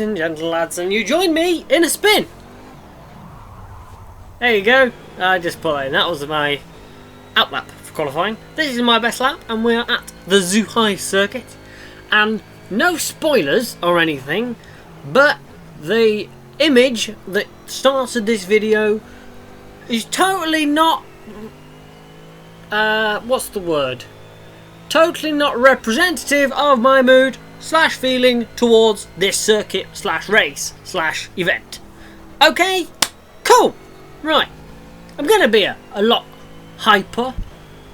and gentle lads, and you join me in a spin. There you go. I just put that in. That was my out lap for qualifying. This is my best lap, and we're at the Zhuhai circuit. And no spoilers or anything, but the image that started this video is totally not... what's the word? Totally not representative of my mood / feeling towards this circuit / race / event. Okay? Cool! Right. I'm going to be a lot hyper,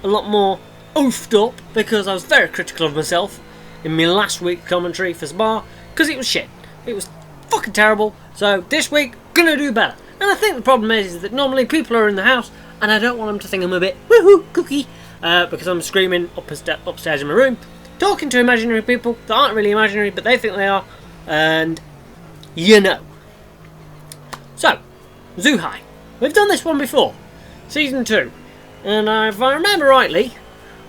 a lot more oofed up, because I was very critical of myself in my last week's commentary for Spa, because it was shit. It was fucking terrible. So this week, gonna do better. And I think the problem is that normally people are in the house, and I don't want them to think I'm a bit woohoo cookie, because I'm screaming upstairs in my room, talking to imaginary people that aren't really imaginary, but they think they are, and you know. So, Zhuhai. We've done this one before, Season 2, and if I remember rightly,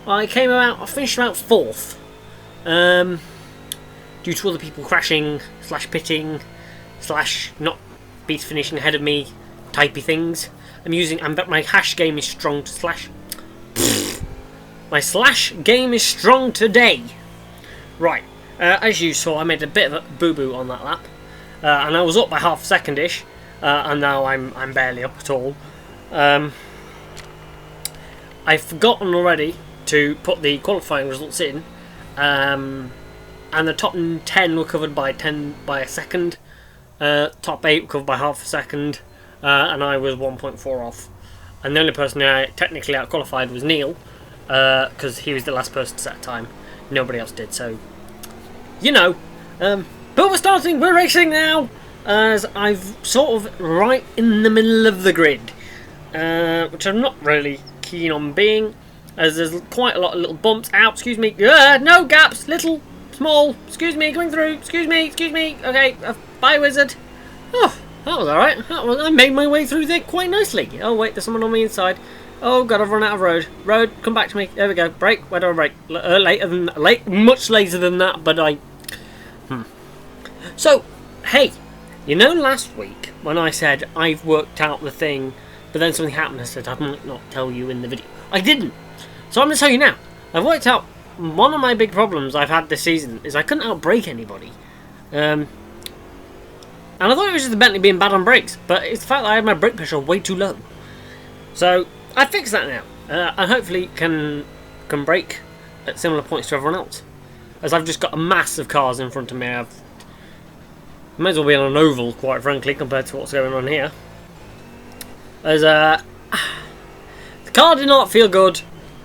I finished about 4th, due to other people crashing, / pitting, / not beat finishing ahead of me, typey things. My hash game is strong to my / game is strong today. Right, as you saw, I made a bit of a boo-boo on that lap, and I was up by half a second-ish, and now I'm barely up at all. I've forgotten already to put the qualifying results in, and the top 10 were covered by a second, top 8 were covered by half a second, and I was 1.4 off. And the only person I technically out-qualified was Neil, because he was the last person to set a time. Nobody else did, so, you know. But we're racing now, as I've sort of right in the middle of the grid, which I'm not really keen on being, as there's quite a lot of little bumps out. Excuse me, no gaps, little, small, excuse me, going through, excuse me, okay, bye wizard. Oh, that was alright. I made my way through there quite nicely. Oh wait, there's someone on the inside. Oh god, I've run out of road. Road, come back to me. There we go. Brake. Where do I brake? Much later than that, but I... So, hey, you know last week when I said I've worked out the thing, but then something happened, I said I might not tell you in the video. I didn't. So I'm going to tell you now. I've worked out one of my big problems I've had this season is I couldn't outbrake anybody. And I thought it was just the Bentley being bad on brakes, but it's the fact that I had my brake pressure way too low. So I fixed that now, and hopefully can brake at similar points to everyone else. As I've just got a mass of cars in front of me. I might as well be on an oval, quite frankly, compared to what's going on here. As the car did not feel good.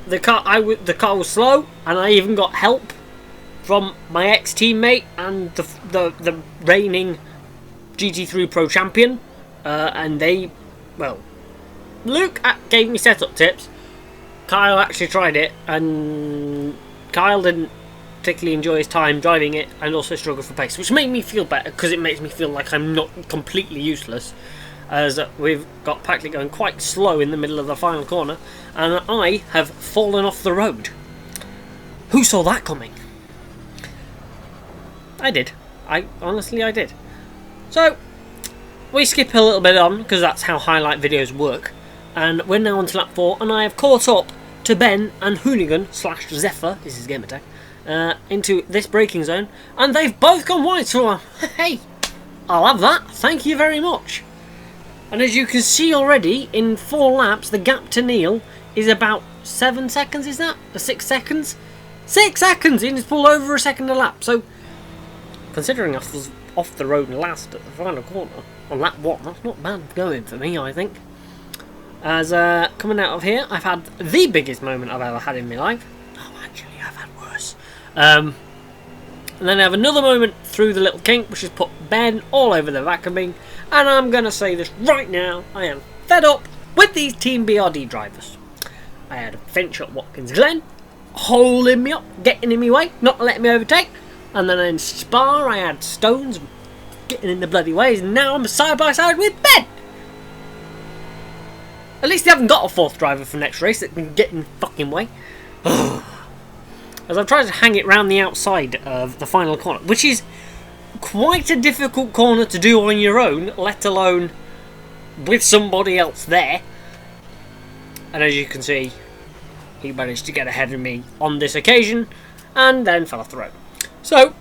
The car was slow, and I even got help from my ex-teammate and the reigning GT3 Pro champion, and they, well, Luke gave me setup tips. Kyle actually tried it, and Kyle didn't particularly enjoy his time driving it, and also struggled for pace, which made me feel better, because it makes me feel like I'm not completely useless, as we've got Patrick going quite slow in the middle of the final corner, and I have fallen off the road. Who saw that coming? I did. Honestly, I did. So, we skip a little bit on, because that's how highlight videos work, and we're now on to lap 4, and I have caught up to Ben and Hoonigan / Zephyr, this is gamer tag, into this braking zone, and they've both gone wide, so hey, I'll have that, thank you very much. And as you can see already, in 4 laps, the gap to Neil is about 7 seconds, is that? Or 6 seconds? 6 seconds! He's pulled over a second a lap, so considering I was off the road last at the final corner on lap 1, that's not bad going for me, I think. As coming out of here, I've had the biggest moment I've ever had in my life. Oh, actually, I've had worse. And then I have another moment through the little kink, which has put Ben all over the back of me. And I'm going to say this right now, I am fed up with these Team BRD drivers. I had a Finch at Watkins Glen, holding me up, getting in my way, not letting me overtake. And then in Spa, I had Stones getting in the bloody ways, and now I'm side by side with Ben. At least they haven't got a 4th driver for next race that can get in the fucking way. As I've tried to hang it round the outside of the final corner, which is quite a difficult corner to do on your own, let alone with somebody else there. And as you can see, he managed to get ahead of me on this occasion, and then fell off the road. So,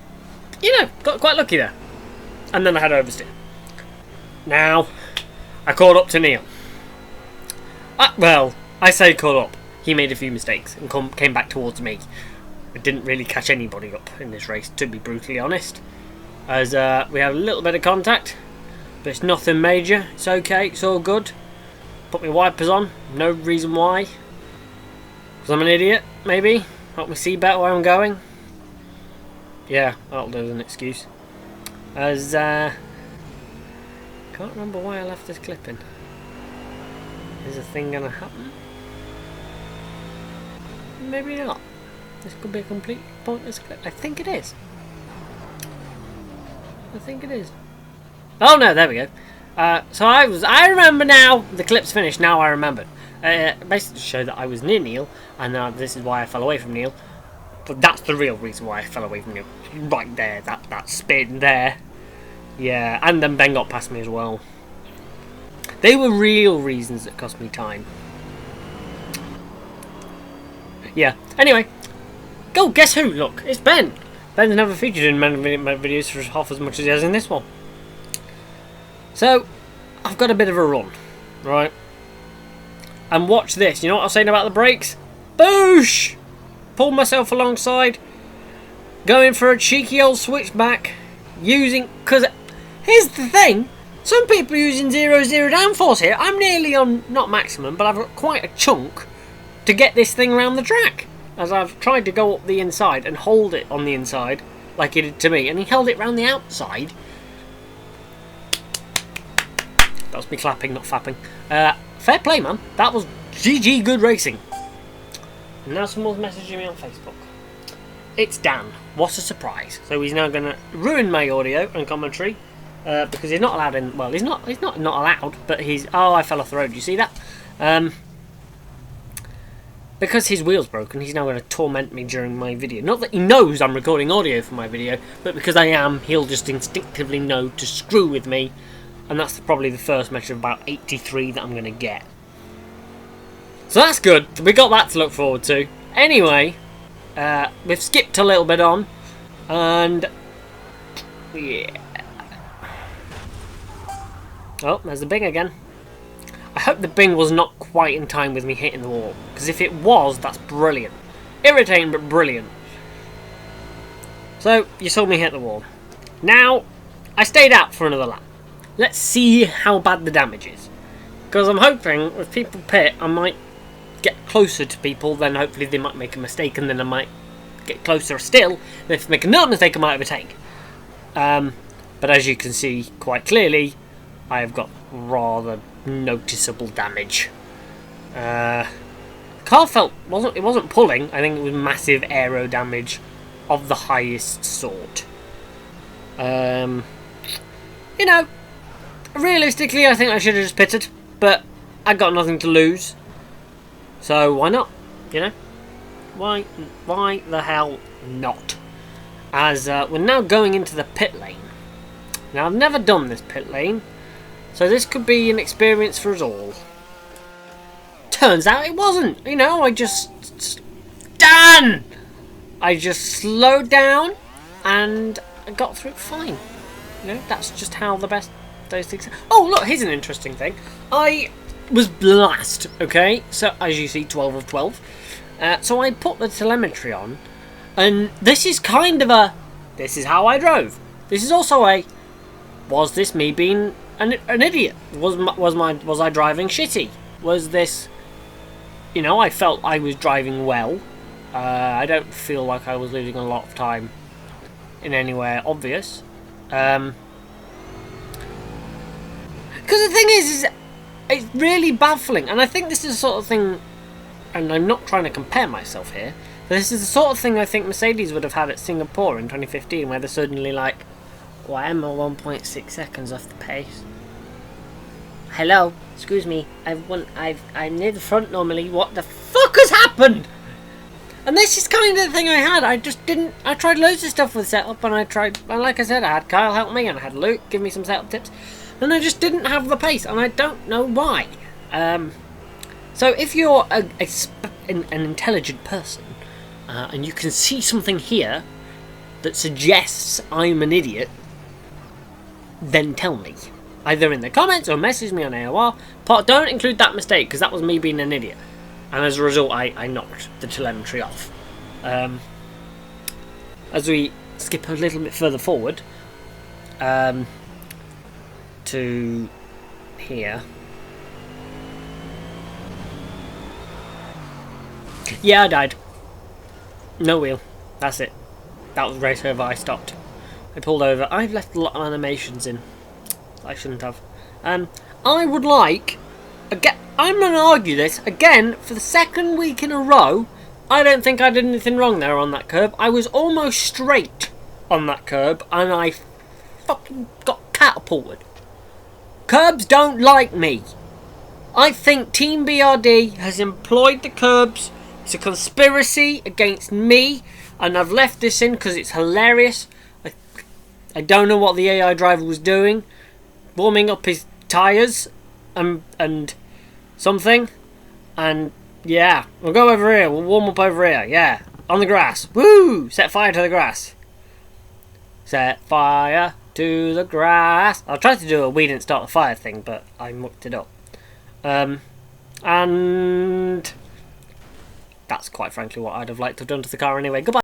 you know, got quite lucky there. And then I had oversteer. Now, I caught up to Neil. Well, I say caught up. He made a few mistakes and came back towards me. I didn't really catch anybody up in this race, to be brutally honest. As we had a little bit of contact, but it's nothing major. It's okay, it's all good. Put my wipers on, no reason why. Because I'm an idiot, maybe. Help me see better where I'm going. Yeah, that'll do as an excuse. As, can't remember why I left this clip in. Is a thing gonna happen? Maybe not. This could be a complete pointless clip. I think it is. I think it is. Oh no, there we go. So I remember now. The clip's finished. Now I remembered. Basically to show that I was near Neil, and this is why I fell away from Neil. But that's the real reason why I fell away from Neil. Right there, that spin there. Yeah, and then Ben got past me as well. They were real reasons that cost me time. Yeah. Anyway, go guess who? Look, it's Ben. Ben's never featured in my videos for half as much as he has in this one. So, I've got a bit of a run, right? And watch this. You know what I was saying about the brakes? Boosh! Pulled myself alongside, going for a cheeky old switchback, using... Because, here's the thing. Some people are using 0 downforce here. I'm nearly on, not maximum, but I've got quite a chunk to get this thing around the track. As I've tried to go up the inside and hold it on the inside, like he did to me, and he held it round the outside. That was me clapping, not fapping. Fair play, man. That was GG good racing. And now someone's messaging me on Facebook. It's Dan. What a surprise. So he's now going to ruin my audio and commentary. Because he's not allowed in... Well, he's not allowed, but he's... Oh, I fell off the road. Do you see that? Because his wheel's broken, he's now going to torment me during my video. Not that he knows I'm recording audio for my video, but because I am, he'll just instinctively know to screw with me. And that's probably the first match of about 83 that I'm going to get. So that's good. We got that to look forward to. Anyway, we've skipped a little bit on. And... yeah. Oh, there's the bing again. I hope the bing was not quite in time with me hitting the wall. Because if it was, that's brilliant. Irritating, but brilliant. So, you saw me hit the wall. Now, I stayed out for another lap. Let's see how bad the damage is. Because I'm hoping, if people pit, I might get closer to people, then hopefully they might make a mistake, and then I might get closer still. And if they make another mistake, I might overtake. But as you can see quite clearly, I have got rather noticeable damage. Car wasn't pulling. I think it was massive aero damage of the highest sort. You know, realistically, I think I should have just pitted, but I got nothing to lose, so why not? You know, why the hell not? As we're now going into the pit lane. Now I've never done this pit lane, so this could be an experience for us all. Turns out it wasn't. You know, I just slowed down and I got through it fine. You know, that's just how the best those things. Oh, look, here's an interesting thing. I was last, okay? So, as you see, 12 of 12. So I put the telemetry on, and this is kind of a, this is how I drove. This is also a, was this me being an idiot? Was I driving shitty? Was this, you know, I felt I was driving well. I don't feel like I was losing a lot of time in anywhere obvious. Because the thing is it's really baffling, and I think this is the sort of thing, and I'm not trying to compare myself here, but this is the sort of thing I think Mercedes would have had at Singapore in 2015, where they're suddenly like, why am I 1.6 seconds off the pace? Hello, excuse me, I'm near the front normally, what the fuck has happened? And this is kind of the thing I had. I tried loads of stuff with setup, and like I said, I had Kyle help me, and I had Luke give me some setup tips, and I just didn't have the pace, and I don't know why. So if you're an intelligent person, and you can see something here that suggests I'm an idiot, then tell me. Either in the comments or message me on AOR. But don't include that mistake, because that was me being an idiot. And as a result, I knocked the telemetry off. As we skip a little bit further forward to here. Yeah, I died. No wheel. That's it. That was race over. I stopped. I pulled over. I've left a lot of animations in. I shouldn't have. I would like... Again, I'm going to argue this. Again, for the second week in a row, I don't think I did anything wrong there on that curb. I was almost straight on that curb, and I fucking got catapulted. Curbs don't like me. I think Team BRD has employed the curbs. It's a conspiracy against me, and I've left this in because it's hilarious. I don't know what the AI driver was doing. Warming up his tyres and something. And yeah, we'll go over here. We'll warm up over here. Yeah, on the grass. Woo! Set fire to the grass. Set fire to the grass. I tried to do a we didn't start the fire thing, but I mucked it up. And that's quite frankly what I'd have liked to have done to the car anyway. Goodbye.